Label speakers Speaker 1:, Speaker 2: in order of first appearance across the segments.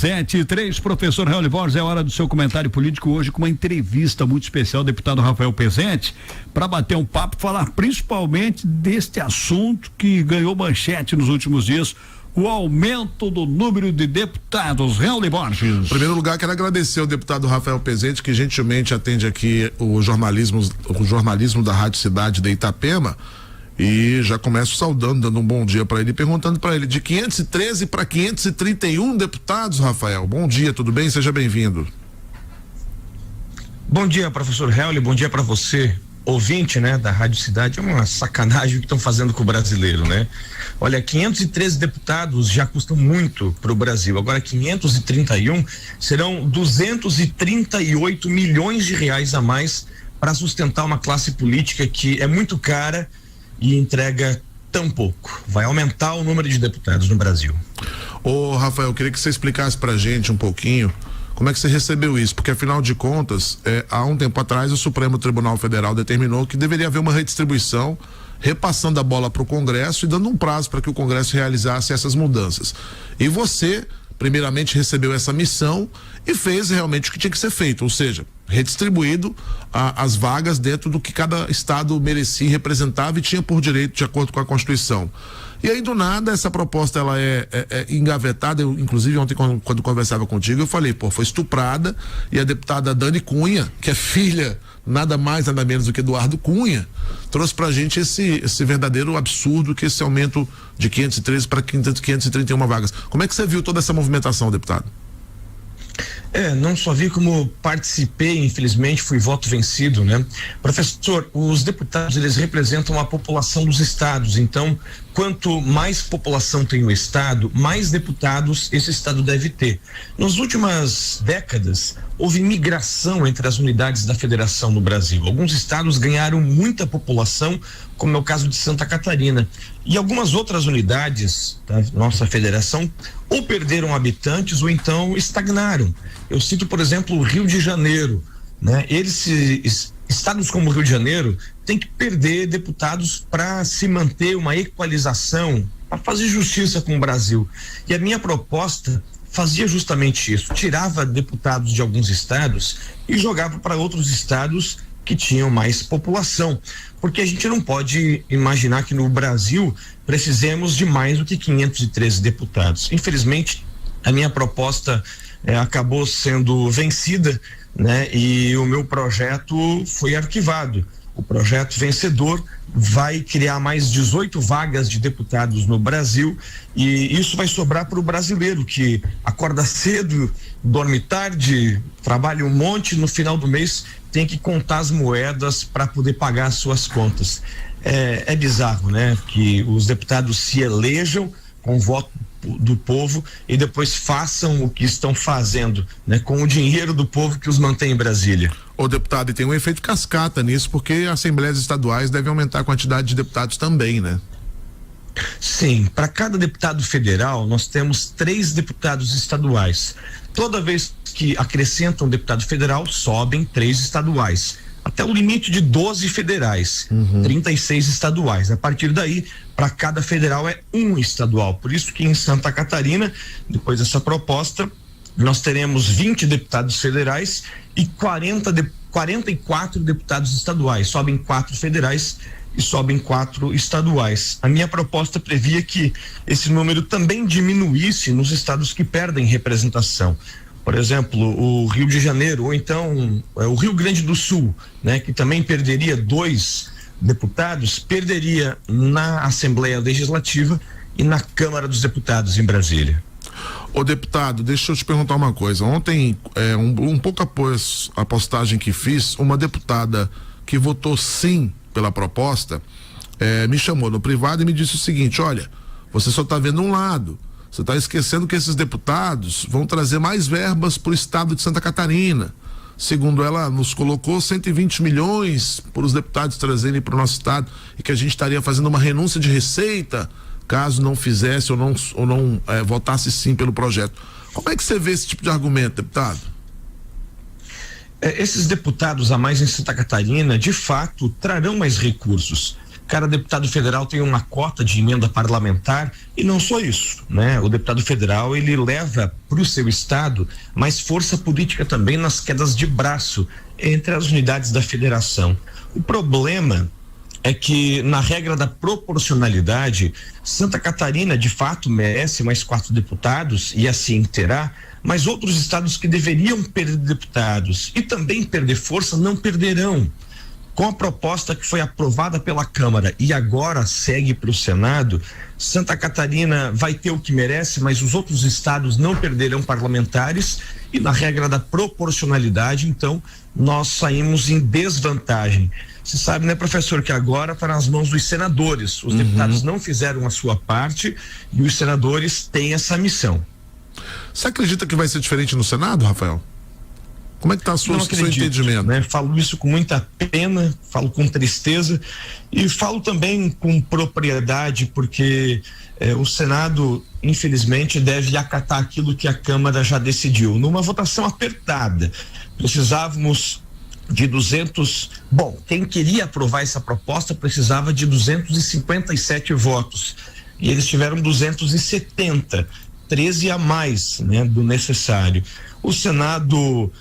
Speaker 1: 7:03, professor Raul Borges, é hora do seu comentário político hoje com uma entrevista muito especial ao deputado Rafael Pezente, para bater um papo, falar principalmente deste assunto que ganhou manchete nos últimos dias, o aumento do número de deputados. Raul Borges.
Speaker 2: Em primeiro lugar, quero agradecer ao deputado Rafael Pezente, que gentilmente atende aqui o jornalismo da Rádio Cidade de Itapema. E já começo saudando, dando um bom dia para ele, perguntando para ele, de 513 para 531 deputados, Rafael. Bom dia, tudo bem? Seja bem-vindo.
Speaker 3: Bom dia, professor Raul, bom dia para você, ouvinte, né, da Rádio Cidade. É uma sacanagem o que estão fazendo com o brasileiro, né? Olha, 513 deputados já custam muito para o Brasil. Agora 531 serão 238 milhões de reais a mais para sustentar uma classe política que é muito cara e entrega tão pouco. Vai aumentar o número de deputados no Brasil.
Speaker 2: Ô, Rafael, eu queria que você explicasse pra gente um pouquinho como é que você recebeu isso, porque afinal de contas, há um tempo atrás o Supremo Tribunal Federal determinou que deveria haver uma redistribuição, repassando a bola para o Congresso e dando um prazo para que o Congresso realizasse essas mudanças. E você, primeiramente, recebeu essa missão e fez realmente o que tinha que ser feito, ou seja, redistribuído as vagas dentro do que cada estado merecia, representava e tinha por direito, de acordo com a Constituição. E aí, do nada, essa proposta ela é engavetada. Eu, inclusive, ontem, quando conversava contigo, eu falei, foi estuprada, e a deputada Dani Cunha, que é filha nada mais, nada menos do que Eduardo Cunha, trouxe pra gente esse verdadeiro absurdo, que esse aumento de 513 para 531 vagas. Como é que você viu toda essa movimentação, deputado?
Speaker 3: Não só vi como participei, infelizmente fui voto vencido, né? Professor, os deputados, eles representam a população dos estados, então quanto mais população tem o estado, mais deputados esse estado deve ter. Nas últimas décadas, houve migração entre as unidades da federação no Brasil. Alguns estados ganharam muita população, como é o caso de Santa Catarina, e algumas outras unidades da nossa federação ou perderam habitantes ou então estagnaram. Eu cito, por exemplo, o Rio de Janeiro, né? Estados como o Rio de Janeiro têm que perder deputados para se manter uma equalização, para fazer justiça com o Brasil. E a minha proposta fazia justamente isso, tirava deputados de alguns estados e jogava para outros estados que tinham mais população, porque a gente não pode imaginar que no Brasil precisemos de mais do que 513 deputados. Infelizmente, a minha proposta acabou sendo vencida, né? E o meu projeto foi arquivado. O projeto vencedor vai criar mais 18 vagas de deputados no Brasil, e isso vai sobrar para o brasileiro que acorda cedo, dorme tarde, trabalha um monte, no final do mês tem que contar as moedas para poder pagar as suas contas. É bizarro, né? Que os deputados se elejam com o voto do povo e depois façam o que estão fazendo, né, com o dinheiro do povo que os mantém em Brasília.
Speaker 2: Ô, deputado, e tem um efeito cascata nisso, porque assembleias estaduais devem aumentar a quantidade de deputados também, né?
Speaker 3: Sim, para cada deputado federal nós temos 3 deputados estaduais. Toda vez que acrescentam um deputado federal, sobem 3 estaduais, até o limite de 12 federais, 36 estaduais. A partir daí, para cada federal é um estadual. Por isso que em Santa Catarina, depois dessa proposta, nós teremos 20 deputados federais e 44 deputados estaduais. Sobem 4 federais e sobem 4 estaduais. A minha proposta previa que esse número também diminuísse nos estados que perdem representação. Por exemplo, o Rio de Janeiro, ou então o Rio Grande do Sul, né, que também perderia 2 deputados, perderia na Assembleia Legislativa e na Câmara dos Deputados em Brasília.
Speaker 2: Ô, deputado, deixa eu te perguntar uma coisa. Ontem, um pouco após a postagem que fiz, uma deputada que votou sim pela proposta me chamou no privado e me disse o seguinte: olha, você só está vendo um lado. Você está esquecendo que esses deputados vão trazer mais verbas para o estado de Santa Catarina. Segundo ela, nos colocou 120 milhões para os deputados trazerem para o nosso estado, e que a gente estaria fazendo uma renúncia de receita caso não fizesse ou não votasse sim pelo projeto. Como é que você vê esse tipo de argumento, deputado?
Speaker 3: Esses deputados a mais em Santa Catarina, de fato, trarão mais recursos. cada deputado federal tem uma cota de emenda parlamentar, e não só isso, né? O deputado federal, ele leva para o seu estado mais força política também nas quedas de braço entre as unidades da federação. O problema é que, na regra da proporcionalidade, Santa Catarina de fato merece mais 4 deputados e assim terá, mas outros estados que deveriam perder deputados e também perder força não perderão. Com a proposta que foi aprovada pela Câmara e agora segue para o Senado, Santa Catarina vai ter o que merece, mas os outros estados não perderão parlamentares, e na regra da proporcionalidade, então, nós saímos em desvantagem. Você sabe, né, professor, que agora está nas mãos dos senadores. Os deputados não fizeram a sua parte e os senadores têm essa missão.
Speaker 2: Você acredita que vai ser diferente no Senado, Rafael? Como é que está o seu entendimento?
Speaker 3: Né? Falo isso com muita pena, falo com tristeza e falo também com propriedade, porque o Senado, infelizmente, deve acatar aquilo que a Câmara já decidiu. Numa votação apertada, precisávamos de 200. Bom, quem queria aprovar essa proposta precisava de 257 votos e eles tiveram 270, 13 a mais, né, do necessário. O Senado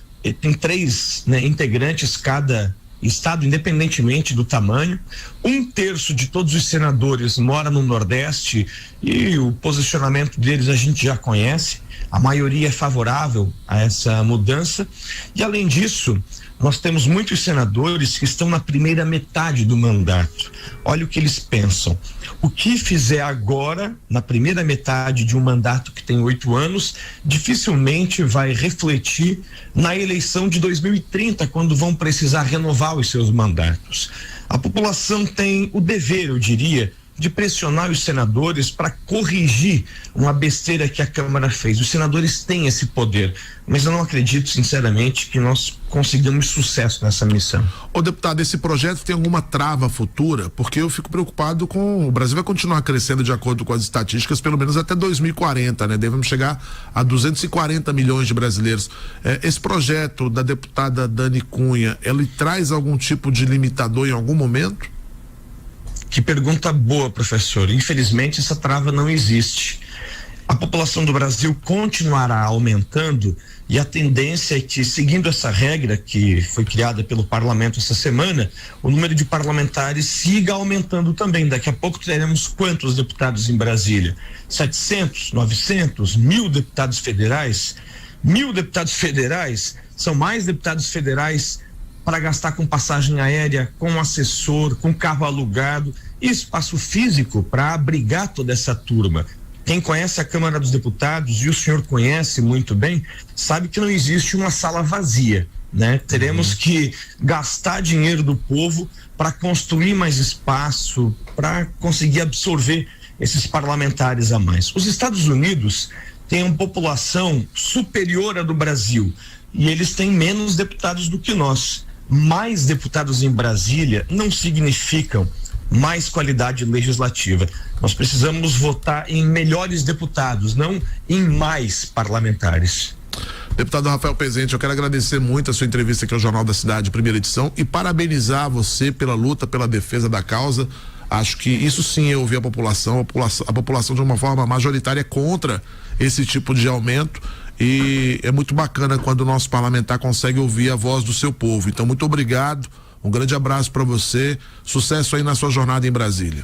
Speaker 3: tem 3, né, integrantes cada estado, independentemente do tamanho. 1/3 de todos os senadores mora no Nordeste e o posicionamento deles a gente já conhece. A maioria é favorável a essa mudança. E além disso, nós temos muitos senadores que estão na primeira metade do mandato. Olha o que eles pensam. O que fizer agora, na primeira metade de um mandato que tem 8 anos, dificilmente vai refletir na eleição de 2030, quando vão precisar renovar os seus mandatos. A população tem o dever, eu diria, de pressionar os senadores para corrigir uma besteira que a Câmara fez. Os senadores têm esse poder, mas eu não acredito, sinceramente, que nós consigamos sucesso nessa missão.
Speaker 2: Ô deputado, esse projeto tem alguma trava futura? Porque eu fico preocupado com... O Brasil vai continuar crescendo de acordo com as estatísticas, pelo menos até 2040, né? Devemos chegar a 240 milhões de brasileiros. Esse projeto da deputada Dani Cunha, ele traz algum tipo de limitador em algum momento?
Speaker 3: Que pergunta boa, professor. Infelizmente, essa trava não existe. A população do Brasil continuará aumentando e a tendência é que, seguindo essa regra que foi criada pelo parlamento essa semana, o número de parlamentares siga aumentando também. Daqui a pouco teremos quantos deputados em Brasília? 700, 900, 1.000 deputados federais? 1.000 deputados federais são mais deputados federais para gastar com passagem aérea, com assessor, com carro alugado e espaço físico para abrigar toda essa turma. Quem conhece a Câmara dos Deputados, e o senhor conhece muito bem, sabe que não existe uma sala vazia, né? Teremos que gastar dinheiro do povo para construir mais espaço, para conseguir absorver esses parlamentares a mais. Os Estados Unidos têm uma população superior à do Brasil e eles têm menos deputados do que nós. Mais deputados em Brasília não significam mais qualidade legislativa. Nós precisamos votar em melhores deputados, não em mais parlamentares.
Speaker 2: Deputado Rafael Pezente, eu quero agradecer muito a sua entrevista aqui ao Jornal da Cidade, primeira edição, e parabenizar você pela luta, pela defesa da causa. Acho que isso sim é ouvir a população de uma forma majoritária é contra esse tipo de aumento. E é muito bacana quando o nosso parlamentar consegue ouvir a voz do seu povo. Então, muito obrigado, um grande abraço para você, sucesso aí na sua jornada em Brasília.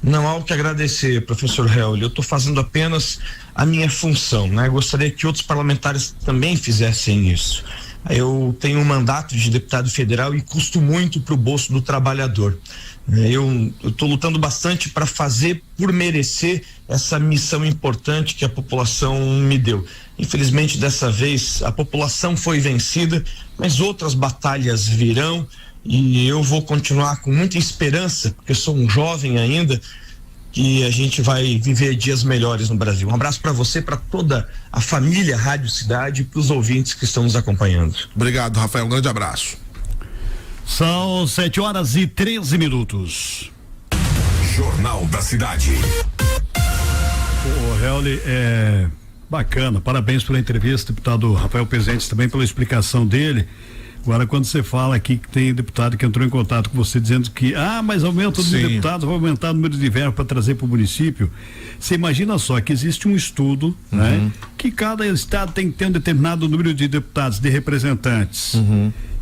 Speaker 3: Não há o que agradecer, professor Helly. Eu estou fazendo apenas a minha função, né? Gostaria que outros parlamentares também fizessem isso. Eu tenho um mandato de deputado federal e custo muito para o bolso do trabalhador. Eu estou lutando bastante para fazer por merecer essa missão importante que a população me deu. Infelizmente, dessa vez, a população foi vencida, mas outras batalhas virão e eu vou continuar com muita esperança, porque eu sou um jovem ainda, que a gente vai viver dias melhores no Brasil. Um abraço para você, para toda a família Rádio Cidade e para os ouvintes que estão nos acompanhando.
Speaker 2: Obrigado, Rafael. Um grande abraço.
Speaker 1: São 7h13.
Speaker 4: Jornal da Cidade.
Speaker 1: O Helly, bacana, parabéns pela entrevista, deputado Rafael Pezente, também pela explicação dele. Agora, quando você fala aqui que tem deputado que entrou em contato com você dizendo que, mas aumenta o número de deputados, vai aumentar o número de verba para trazer para o município. Você imagina só que existe um estudo, né? Que cada estado tem que ter um determinado número de deputados, de representantes.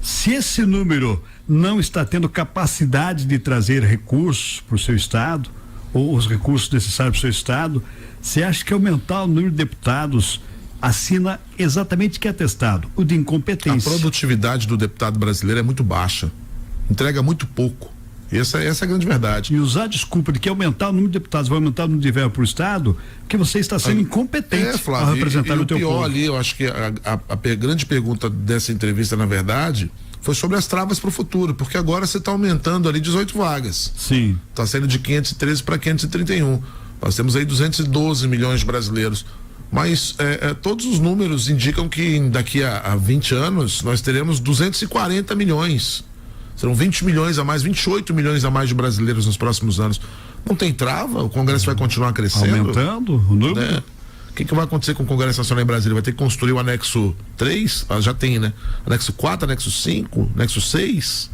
Speaker 1: Se esse número não está tendo capacidade de trazer recursos para o seu estado, ou os recursos necessários para o seu estado, você acha que aumentar o número de deputados assina exatamente que atestado? O de incompetência.
Speaker 2: A produtividade do deputado brasileiro é muito baixa, entrega muito pouco. Essa é a grande verdade.
Speaker 1: E usar a desculpa de que aumentar o número de deputados vai aumentar o número de verba para o estado, porque você está sendo incompetente
Speaker 2: Flávio,
Speaker 1: ao representar o teu povo.
Speaker 2: O pior ali, eu acho que a grande pergunta dessa entrevista, na verdade, foi sobre as travas para o futuro, porque agora você está aumentando ali 18 vagas.
Speaker 1: Sim.
Speaker 2: Está saindo de 513 para 531. Nós temos aí 212 milhões de brasileiros. Mas todos os números indicam que daqui a 20 anos nós teremos 240 milhões. Serão 20 milhões a mais, 28 milhões a mais de brasileiros nos próximos anos. Não tem trava? O Congresso vai continuar crescendo?
Speaker 1: Aumentando o número?
Speaker 2: Né? O que vai acontecer com o Congresso Nacional em Brasília? Vai ter que construir o anexo 3? Já tem, né? Anexo 4, anexo 5, anexo 6?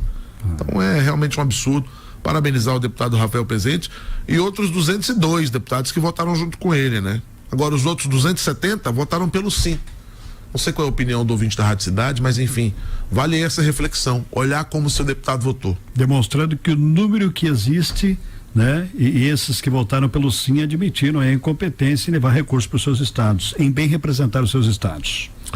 Speaker 2: Então é realmente um absurdo. Parabenizar o deputado Rafael Pezente e outros 202 deputados que votaram junto com ele, né? Agora os outros 270 votaram pelo sim. Não sei qual é a opinião do ouvinte da Rádio Cidade, mas enfim, vale essa reflexão, olhar como o seu deputado votou.
Speaker 1: Demonstrando que o número que existe, né? E esses que votaram pelo sim admitiram a incompetência em levar recursos para os seus estados, em bem representar os seus estados.